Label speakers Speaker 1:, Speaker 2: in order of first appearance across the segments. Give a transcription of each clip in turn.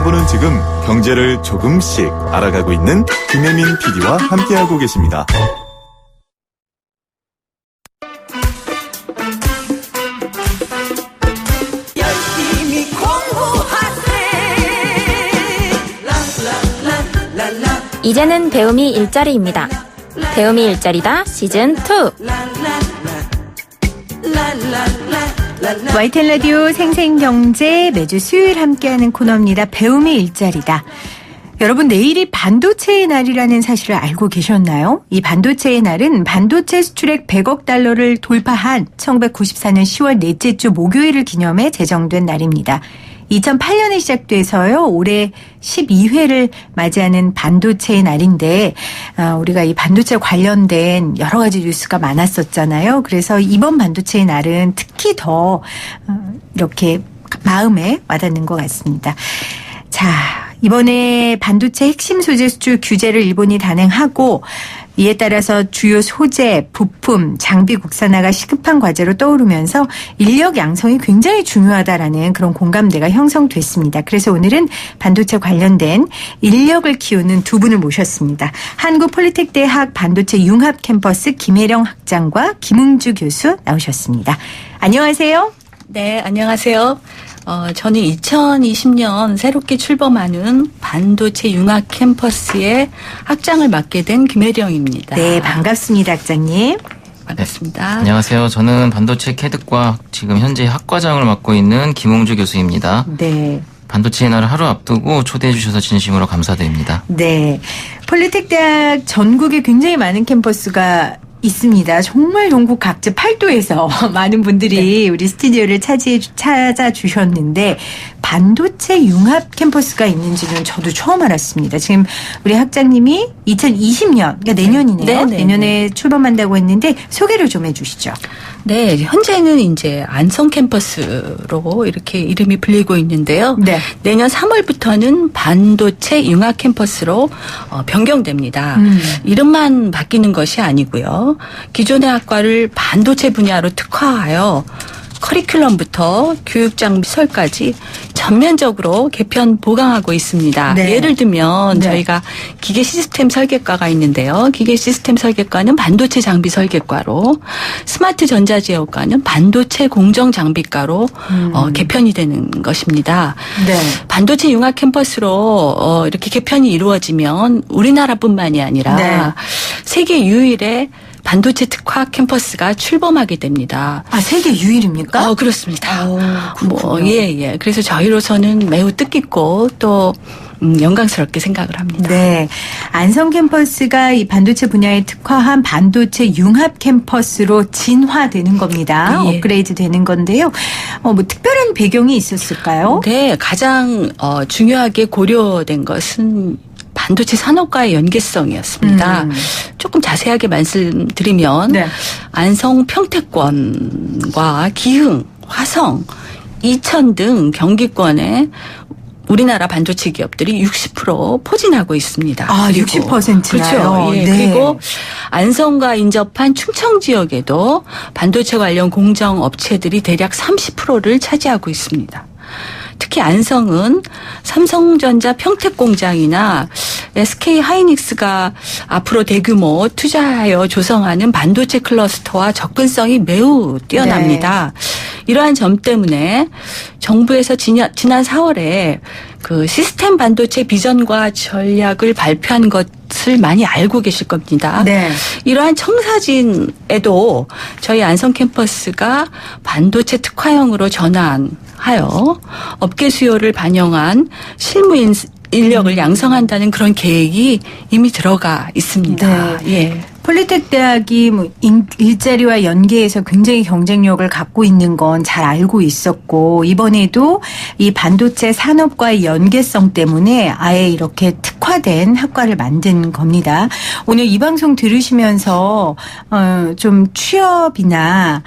Speaker 1: 여러분은 지금 경제를 조금씩 알아가고 있는 김혜민 PD와 함께하고 계십니다.
Speaker 2: 이제는 배움이 일자리입니다. 배움이 일자리다 시즌2.
Speaker 3: YTN 라디오 생생경제 매주 수요일 함께하는 코너입니다. 배움이 일자리다. 여러분, 내일이 반도체의 날이라는 사실을 알고 계셨나요? 이 반도체의 날은 반도체 수출액 100억 달러를 돌파한 1994년 10월 넷째 주 목요일을 기념해 제정된 날입니다. 2008년에 시작돼서요, 올해 12회를 맞이하는 반도체의 날인데, 우리가 이 반도체 관련된 여러 가지 뉴스가 많았었잖아요. 그래서 이번 반도체의 날은 특히 더 이렇게 마음에 와닿는 것 같습니다. 자, 이번에 반도체 핵심 소재 수출 규제를 일본이 단행하고, 이에 따라서 주요 소재, 부품, 장비 국산화가 시급한 과제로 떠오르면서 인력 양성이 굉장히 중요하다라는 그런 공감대가 형성됐습니다. 그래서 오늘은 반도체 관련된 인력을 키우는 두 분을 모셨습니다. 한국폴리텍대학 반도체 융합 캠퍼스 김혜령 학장과 김웅주 교수 나오셨습니다. 안녕하세요.
Speaker 4: 네, 안녕하세요. 저는 2020년 새롭게 출범하는 반도체 융합 캠퍼스의 학장을 맡게 된 김혜령입니다.
Speaker 3: 네, 반갑습니다, 학장님.
Speaker 4: 반갑습니다.
Speaker 5: 네, 안녕하세요. 저는 반도체 캐드과 지금 현재 학과장을 맡고 있는 김웅주 교수입니다.
Speaker 3: 네.
Speaker 5: 반도체의 날을 하루 앞두고 초대해 주셔서 진심으로 감사드립니다.
Speaker 3: 네. 폴리텍대학 전국에 굉장히 많은 캠퍼스가 있습니다. 정말 전국 각지 팔도에서 많은 분들이 네. 우리 스튜디오를 찾아주셨는데 반도체 융합 캠퍼스가 있는지는 저도 처음 알았습니다. 지금 우리 학장님이 2020년, 그러니까 내년이네요.
Speaker 4: 네.
Speaker 3: 내년에 출범한다고 했는데 소개를 좀 해주시죠.
Speaker 4: 네, 현재는 이제 안성 캠퍼스로 이렇게 이름이 불리고 있는데요. 네. 내년 3월부터는 반도체 융합 캠퍼스로 변경됩니다. 이름만 바뀌는 것이 아니고요. 기존의 학과를 반도체 분야로 특화하여 커리큘럼부터 교육장비설까지 전면적으로 개편 보강하고 있습니다.
Speaker 3: 네.
Speaker 4: 예를 들면
Speaker 3: 네.
Speaker 4: 저희가 기계 시스템 설계과가 있는데요. 기계 시스템 설계과는 반도체 장비 설계과로, 스마트 전자제어과는 반도체 공정 장비과로 개편이 되는 것입니다.
Speaker 3: 네.
Speaker 4: 반도체 융합 캠퍼스로 이렇게 개편이 이루어지면 우리나라뿐만이 아니라 네. 세계 유일의 반도체 특화 캠퍼스가 출범하게 됩니다.
Speaker 3: 아, 세계 유일입니까?
Speaker 4: 그렇습니다. 예. 그래서 저희로서는 매우 뜻깊고 또 영광스럽게 생각을 합니다.
Speaker 3: 네. 안성 캠퍼스가 이 반도체 분야에 특화한 반도체 융합 캠퍼스로 진화되는 겁니다.
Speaker 4: 예.
Speaker 3: 업그레이드 되는 건데요. 뭐 특별한 배경이 있었을까요?
Speaker 4: 네. 가장 중요하게 고려된 것은 반도체 산업과의 연계성이었습니다. 조금 자세하게 말씀드리면 네. 안성 평택권과 기흥, 화성, 이천 등 경기권에 우리나라 반도체 기업들이 60% 포진하고 있습니다.
Speaker 3: 아, 60%나요?
Speaker 4: 그렇죠. 예.
Speaker 3: 네.
Speaker 4: 그리고 안성과 인접한 충청 지역에도 반도체 관련 공정 업체들이 대략 30%를 차지하고 있습니다. 특히 안성은 삼성전자 평택공장이나 SK 하이닉스가 앞으로 대규모 투자하여 조성하는 반도체 클러스터와 접근성이 매우 뛰어납니다. 네. 이러한 점 때문에 정부에서 지난 4월에 그 시스템 반도체 비전과 전략을 발표한 것을 많이 알고 계실 겁니다. 네. 이러한 청사진에도 저희 안성 캠퍼스가 반도체 특화형으로 전환하여 업계 수요를 반영한 실무 인력을 양성한다는 그런 계획이 이미 들어가 있습니다.
Speaker 3: 네.
Speaker 4: 예.
Speaker 3: 폴리텍 대학이 뭐 일자리와 연계해서 굉장히 경쟁력을 갖고 있는 건 잘 알고 있었고, 이번에도 이 반도체 산업과의 연계성 때문에 아예 이렇게 특화된 학과를 만든 겁니다. 오늘 이 방송 들으시면서 좀 취업이나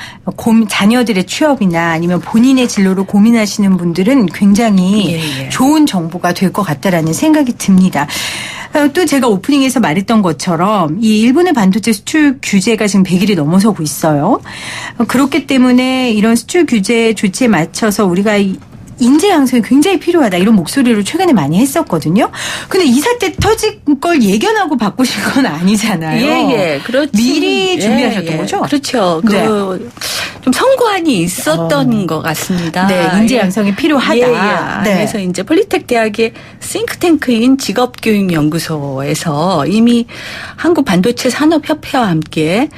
Speaker 3: 자녀들의 취업이나 아니면 본인의 진로로 고민하시는 분들은 굉장히 좋은 정보가 될 것 같다라는 생각이 듭니다. 또 제가 오프닝에서 말했던 것처럼 이 일본의 반도체 수출 규제가 지금 100일이 넘어서고 있어요. 그렇기 때문에 이런 수출 규제 조치에 맞춰서 우리가 인재 양성이 굉장히 필요하다 이런 목소리를 최근에 많이 했었거든요. 근데 이 사태 터질 걸 예견하고 바꾸신 건 아니잖아요.
Speaker 4: 예, 그렇지.
Speaker 3: 미리 준비하셨던 거죠?
Speaker 4: 그렇죠.
Speaker 3: 네.
Speaker 4: 좀 선고안이 있었던 것 같습니다.
Speaker 3: 네, 인재 양성이 필요하다. 네.
Speaker 4: 그래서 이제 폴리텍 대학의 싱크탱크인 직업교육연구소에서 이미 한국 반도체 산업협회와 함께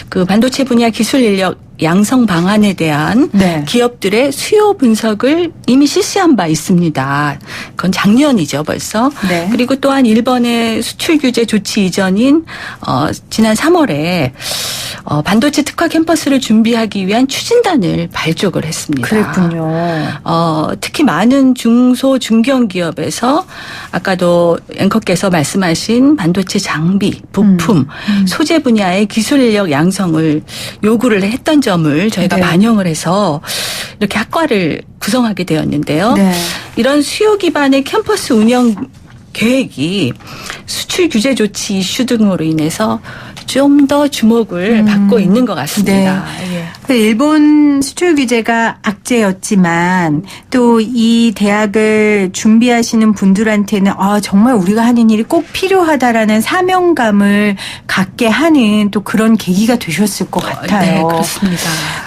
Speaker 4: 그 반도체 분야 기술 인력 양성 방안에 대한
Speaker 3: 네.
Speaker 4: 기업들의 수요 분석을 이미 실시한 바 있습니다. 그건 작년이죠, 벌써.
Speaker 3: 네.
Speaker 4: 그리고 또한 일본의 수출 규제 조치 이전인 지난 3월에 반도체 특화 캠퍼스를 준비하기 위한 추진단을 발족을 했습니다.
Speaker 3: 그랬군요.
Speaker 4: 특히 많은 중소 중견 기업에서 아까도 앵커께서 말씀하신 반도체 장비, 부품, 소재 분야의 기술 인력 양성을 요구를 했던 점을 저희가
Speaker 3: 네.
Speaker 4: 반영을 해서 이렇게 학과를 구성하게 되었는데요.
Speaker 3: 네.
Speaker 4: 이런 수요 기반의 캠퍼스 운영 계획이 수출 규제 조치 이슈 등으로 인해서 좀 더 주목을 받고 있는 것 같습니다. 예.
Speaker 3: 그 일본 수출 규제가 악재였지만 또 이 대학을 준비하시는 분들한테는 정말 우리가 하는 일이 꼭 필요하다라는 사명감을 갖게 하는 또 그런 계기가 되셨을 것 같아요.
Speaker 4: 네, 그렇습니다.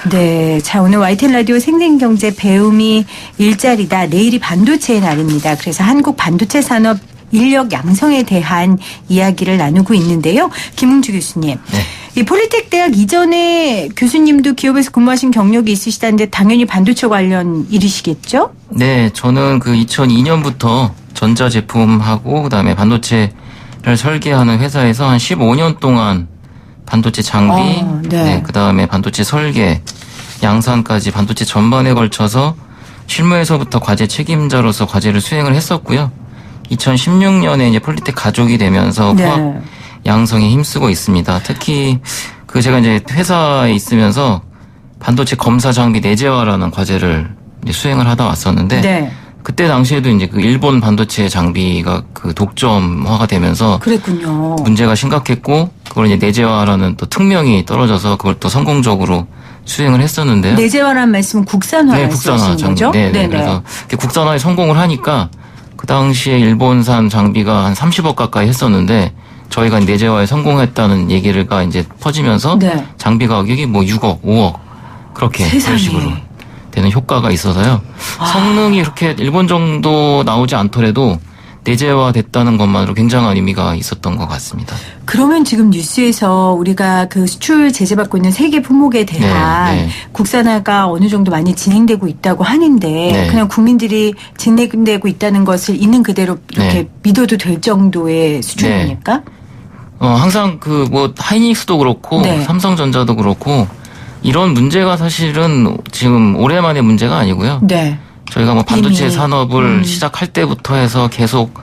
Speaker 3: 네. 자, 오늘 YTN 라디오 생생경제 배움이 일자리다. 내일이 반도체의 날입니다. 그래서 한국 반도체 산업 인력 양성에 대한 이야기를 나누고 있는데요. 김웅주 교수님.
Speaker 5: 네.
Speaker 3: 이 폴리텍 대학 이전에 교수님도 기업에서 근무하신 경력이 있으시다는데 당연히 반도체 관련 일이시겠죠?
Speaker 5: 네, 저는 그 2002년부터 전자제품하고 그다음에 반도체를 설계하는 회사에서 한 15년 동안 반도체 장비,
Speaker 3: 네.
Speaker 5: 그다음에 반도체 설계, 양산까지 반도체 전반에 걸쳐서 실무에서부터 과제 책임자로서 과제를 수행을 했었고요. 2016년에 이제 폴리텍 가족이 되면서
Speaker 3: 네.
Speaker 5: 화학 양성에 힘쓰고 있습니다. 특히 그 제가 이제 회사에 있으면서 반도체 검사 장비 내재화라는 과제를 이제 수행을 하다 왔었는데
Speaker 3: 네.
Speaker 5: 그때 당시에도 이제 그 일본 반도체 장비가 그 독점화가 되면서
Speaker 3: 그랬군요.
Speaker 5: 문제가 심각했고 그걸 이제 내재화라는 또 특명이 떨어져서 그걸 또 성공적으로 수행을 했었는데요.
Speaker 3: 내재화란 말씀은 국산화
Speaker 5: 네, 국산화
Speaker 3: 말씀이신 거죠?
Speaker 5: 장비. 네, 그래서 이렇게 국산화에 성공을 하니까 그 당시에 일본산 장비가 한 30억 가까이 했었는데 저희가 내재화에 성공했다는 얘기가 이제 퍼지면서
Speaker 3: 네.
Speaker 5: 장비 가격이 뭐 6억, 5억 그렇게
Speaker 3: 세상에.
Speaker 5: 그런 식으로 되는 효과가 있어서요. 성능이 그렇게 일본 정도 나오지 않더라도 내재화 됐다는 것만으로 굉장한 의미가 있었던 것 같습니다.
Speaker 3: 그러면 지금 뉴스에서 우리가 그 수출 제재받고 있는 세계 품목에 대한
Speaker 5: 네.
Speaker 3: 국산화가 어느 정도 많이 진행되고 있다고 하는데
Speaker 5: 네.
Speaker 3: 그냥 국민들이 진행되고 있다는 것을 있는 그대로 이렇게
Speaker 5: 네.
Speaker 3: 믿어도 될 정도의 수준입니까?
Speaker 5: 항상 그 뭐 하이닉스도 그렇고
Speaker 3: 네.
Speaker 5: 삼성전자도 그렇고 이런 문제가 사실은 지금 올해만의 문제가 아니고요.
Speaker 3: 네.
Speaker 5: 저희가 뭐 반도체
Speaker 3: 이미.
Speaker 5: 산업을 시작할 때부터 해서 계속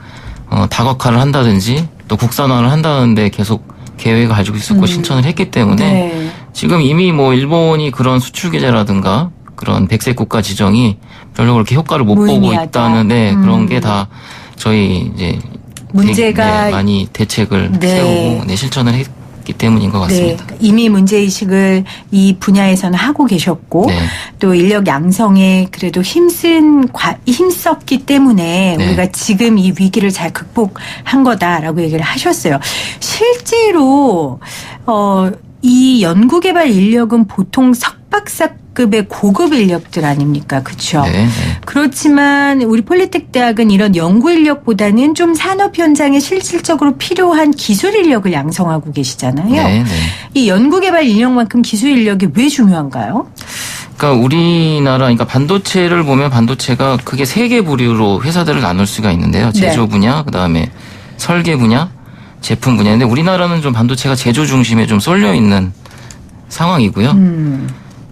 Speaker 5: 다각화를 한다든지 또 국산화를 한다는데 계속 계획을 가지고 있었고 신청을 했기 때문에
Speaker 3: 네.
Speaker 5: 지금 이미 뭐 일본이 그런 수출 규제라든가 그런 백색 국가 지정이 별로 그렇게 효과를 못 보고
Speaker 3: 무의미하다.
Speaker 5: 있다는 그런 게 다 저희 이제
Speaker 3: 문제가
Speaker 5: 많이 대책을
Speaker 3: 네.
Speaker 5: 세우고 실천을 했기 때문인 것 같습니다.
Speaker 3: 네. 이미 문제의식을 이 분야에서는 하고 계셨고
Speaker 5: 네.
Speaker 3: 또 인력 양성에 그래도 힘썼기 때문에
Speaker 5: 네.
Speaker 3: 우리가 지금 이 위기를 잘 극복한 거다라고 얘기를 하셨어요. 실제로 이 연구개발 인력은 보통 석박사급의 고급 인력들 아닙니까? 그렇죠?
Speaker 5: 네, 네.
Speaker 3: 그렇지만 우리 폴리텍 대학은 이런 연구 인력보다는 좀 산업 현장에 실질적으로 필요한 기술 인력을 양성하고 계시잖아요.
Speaker 5: 네, 네.
Speaker 3: 이 연구개발 인력만큼 기술 인력이 왜 중요한가요?
Speaker 5: 그러니까 우리나라, 그러니까 반도체를 보면 반도체가 크게 세 개 부류로 회사들을 나눌 수가 있는데요. 제조 분야, 그 다음에 설계 분야, 제품 분야인데 우리나라는 좀 반도체가 제조 중심에 좀 쏠려 있는 상황이고요.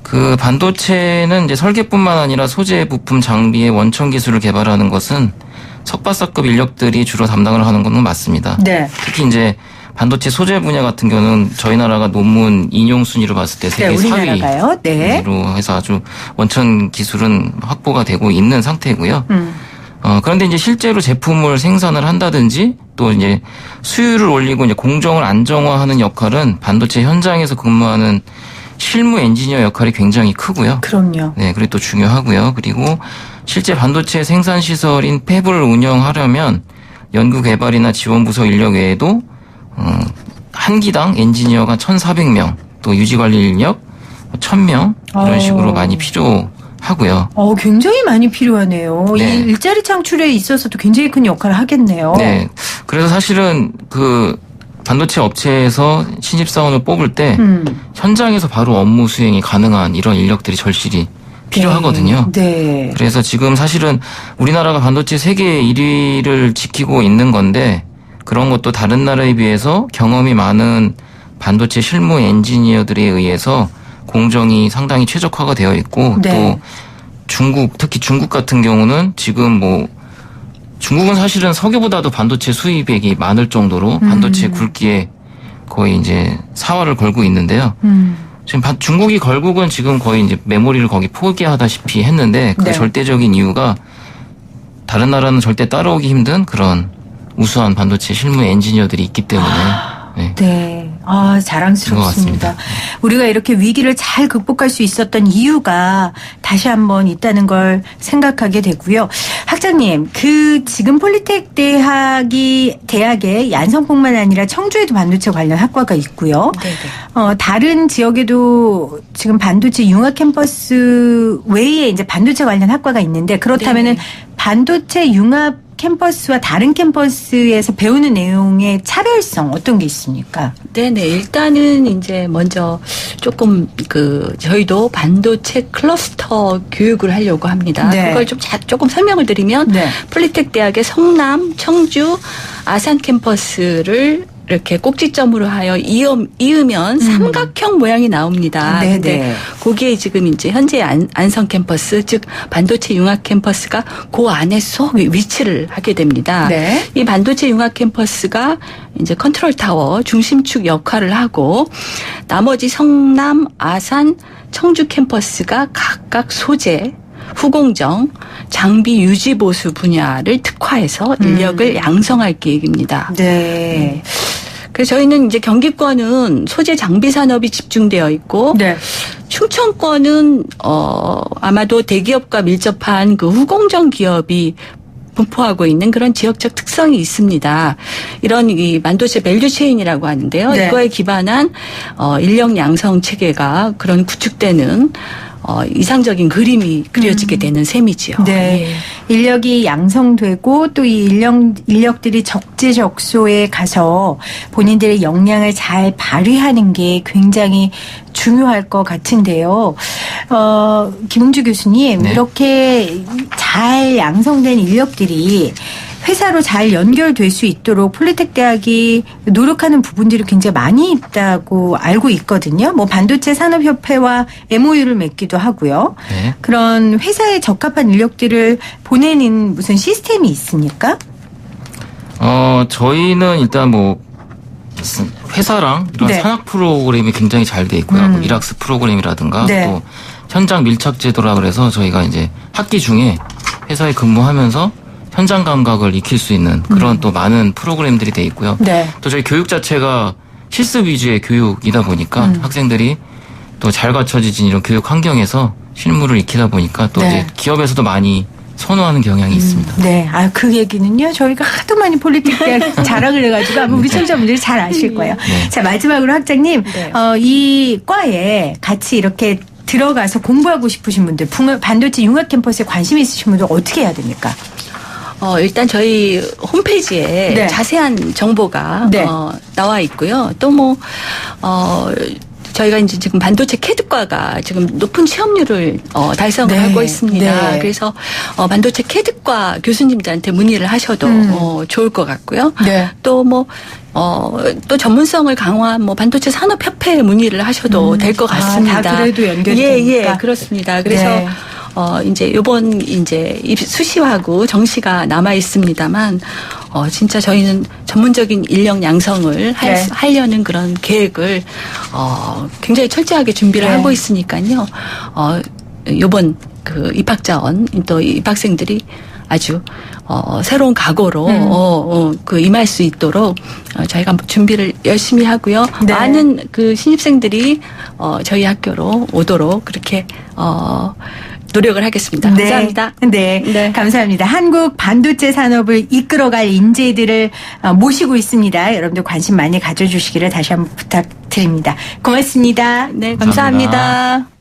Speaker 5: 그 반도체는 이제 설계뿐만 아니라 소재, 부품, 장비의 원천 기술을 개발하는 것은 석박사급 인력들이 주로 담당을 하는 건 맞습니다.
Speaker 3: 네.
Speaker 5: 특히 이제 반도체 소재 분야 같은 경우는 저희 나라가 논문 인용 순위로 봤을 때 세계
Speaker 3: 우리나라가요. 네.
Speaker 5: 4위로 해서 아주 원천 기술은 확보가 되고 있는 상태고요. 그런데 이제 실제로 제품을 생산을 한다든지 또 이제 수율을 올리고 이제 공정을 안정화하는 역할은 반도체 현장에서 근무하는 실무 엔지니어 역할이 굉장히 크고요.
Speaker 3: 그럼요.
Speaker 5: 네, 그리고 또 중요하고요. 그리고 실제 반도체 생산 시설인 팹을 운영하려면 연구 개발이나 지원 부서 인력 외에도 한 기당 엔지니어가 1,400명, 또 유지 관리 인력 1,000명 이런 식으로 많이 필요하고요.
Speaker 3: 굉장히 많이 필요하네요.
Speaker 5: 네.
Speaker 3: 이 일자리 창출에 있어서도 굉장히 큰 역할을 하겠네요.
Speaker 5: 네. 그래서 사실은 그 반도체 업체에서 신입사원을 뽑을 때 현장에서 바로 업무 수행이 가능한 이런 인력들이 절실히 필요하거든요.
Speaker 3: 네.
Speaker 5: 그래서 지금 사실은 우리나라가 반도체 세계 1위를 지키고 있는 건데 그런 것도 다른 나라에 비해서 경험이 많은 반도체 실무 엔지니어들에 의해서 공정이 상당히 최적화가 되어 있고
Speaker 3: 네.
Speaker 5: 또 중국, 특히 중국 같은 경우는 지금 뭐 중국은 사실은 석유보다도 반도체 수입액이 많을 정도로 반도체 굵기에 거의 이제 사활을 걸고 있는데요. 지금 중국이 결국은 지금 거의 이제 메모리를 거기 포기하다시피 했는데 그
Speaker 3: 네.
Speaker 5: 절대적인 이유가 다른 나라는 절대 따라오기 힘든 그런 우수한 반도체 실무 엔지니어들이 있기 때문에 네.
Speaker 3: 네. 자랑스럽습니다.
Speaker 5: 것 같습니다.
Speaker 3: 우리가 이렇게 위기를 잘 극복할 수 있었던 이유가 다시 한번 있다는 걸 생각하게 되고요. 학장님, 지금 폴리텍 대학의 양성뿐만 아니라 청주에도 반도체 관련 학과가 있고요.
Speaker 4: 네네.
Speaker 3: 다른 지역에도 지금 반도체 융합 캠퍼스 외에 이제 반도체 관련 학과가 있는데 그렇다면은
Speaker 4: 네네.
Speaker 3: 반도체 융합 캠퍼스와 다른 캠퍼스에서 배우는 내용의 차별성 어떤 게 있습니까?
Speaker 4: 네네. 일단은 이제 먼저 조금 저희도 반도체 클러스터 교육을 하려고 합니다.
Speaker 3: 네.
Speaker 4: 그걸 조금 설명을 드리면
Speaker 3: 네.
Speaker 4: 폴리텍 대학의 성남, 청주, 아산 캠퍼스를 이렇게 꼭지점으로 하여 이으면 삼각형 모양이 나옵니다.
Speaker 3: 네네.
Speaker 4: 근데 거기에 지금 이제 현재 안성 캠퍼스, 즉 반도체 융합 캠퍼스가 그 안에 쏙 위치를 하게 됩니다.
Speaker 3: 네.
Speaker 4: 이 반도체 융합 캠퍼스가 이제 컨트롤 타워 중심축 역할을 하고 나머지 성남, 아산, 청주 캠퍼스가 각각 소재, 후공정, 장비 유지 보수 분야를 특화해서 인력을 양성할 계획입니다.
Speaker 3: 네.
Speaker 4: 그래서 저희는 이제 경기권은 소재 장비 산업이 집중되어 있고
Speaker 3: 네.
Speaker 4: 충청권은 아마도 대기업과 밀접한 그 후공정 기업이 분포하고 있는 그런 지역적 특성이 있습니다. 이런 이 반도체 밸류 체인이라고 하는데요.
Speaker 3: 네.
Speaker 4: 이거에 기반한 인력 양성 체계가 그런 구축되는 이상적인 그림이 그려지게 되는 셈이지요.
Speaker 3: 네. 인력이 양성되고 또 이 인력들이 적재적소에 가서 본인들의 역량을 잘 발휘하는 게 굉장히 중요할 것 같은데요. 김웅주 교수님,
Speaker 5: 네.
Speaker 3: 이렇게 잘 양성된 인력들이 회사로 잘 연결될 수 있도록 폴리텍 대학이 노력하는 부분들이 굉장히 많이 있다고 알고 있거든요. 뭐 반도체 산업협회와 MOU를 맺기도 하고요.
Speaker 5: 네.
Speaker 3: 그런 회사에 적합한 인력들을 보내는 무슨 시스템이 있습니까?
Speaker 5: 저희는 일단 뭐 회사랑 이런
Speaker 3: 네.
Speaker 5: 산학 프로그램이 굉장히 잘 돼 있고요. 뭐 이락스 프로그램이라든가
Speaker 3: 네.
Speaker 5: 또 현장 밀착 제도라 그래서 저희가 이제 학기 중에 회사에 근무하면서 현장 감각을 익힐 수 있는 그런 또 많은 프로그램들이 돼 있고요.
Speaker 3: 네.
Speaker 5: 또 저희 교육 자체가 실습 위주의 교육이다 보니까 학생들이 또 잘 갖춰진 이런 교육 환경에서 실무를 익히다 보니까 또
Speaker 3: 네.
Speaker 5: 이제 기업에서도 많이 선호하는 경향이 있습니다.
Speaker 3: 네. 그 얘기는요. 저희가 하도 많이 폴리텍 대학 자랑을 해가지고 아마 우리 청자분들이 잘 아실 거예요.
Speaker 5: 네.
Speaker 3: 자, 마지막으로 학장님,
Speaker 4: 네.
Speaker 3: 이 과에 같이 이렇게 들어가서 공부하고 싶으신 분들, 반도체 융합 캠퍼스에 관심 있으신 분들 어떻게 해야 됩니까?
Speaker 4: 일단 저희 홈페이지에
Speaker 3: 네.
Speaker 4: 자세한 정보가
Speaker 3: 네.
Speaker 4: 나와 있고요. 또 저희가 이제 지금 반도체 캐드과가 지금 높은 취업률을 달성을
Speaker 3: 네.
Speaker 4: 하고 있습니다.
Speaker 3: 네.
Speaker 4: 그래서 반도체 캐드과 교수님들한테 문의를 하셔도 좋을 것 같고요.
Speaker 3: 네.
Speaker 4: 또 또 전문성을 강화한 반도체 산업협회에 문의를 하셔도 될 것 같습니다.
Speaker 3: 다 그래도 연결이
Speaker 4: 예,
Speaker 3: 되니까.
Speaker 4: 예, 그렇습니다. 그래서
Speaker 3: 네.
Speaker 4: 이제 요번 이제 수시하고 정시가 남아 있습니다만 진짜 저희는 전문적인 인력 양성을
Speaker 3: 네.
Speaker 4: 하려는 그런 계획을 굉장히 철저하게 준비를
Speaker 3: 네.
Speaker 4: 하고 있으니까요. 요번 그 입학자원 또 입학생들이 아주 새로운 각오로 임할 수 있도록 저희가 준비를 열심히 하고요.
Speaker 3: 네.
Speaker 4: 많은 그 신입생들이 저희 학교로 오도록 그렇게 노력을 하겠습니다.
Speaker 3: 네.
Speaker 4: 감사합니다.
Speaker 3: 네.
Speaker 4: 네.
Speaker 3: 감사합니다. 한국 반도체 산업을 이끌어갈 인재들을 모시고 있습니다. 여러분들 관심 많이 가져주시기를 다시 한번 부탁드립니다. 고맙습니다.
Speaker 4: 네,
Speaker 5: 감사합니다.
Speaker 4: 감사합니다.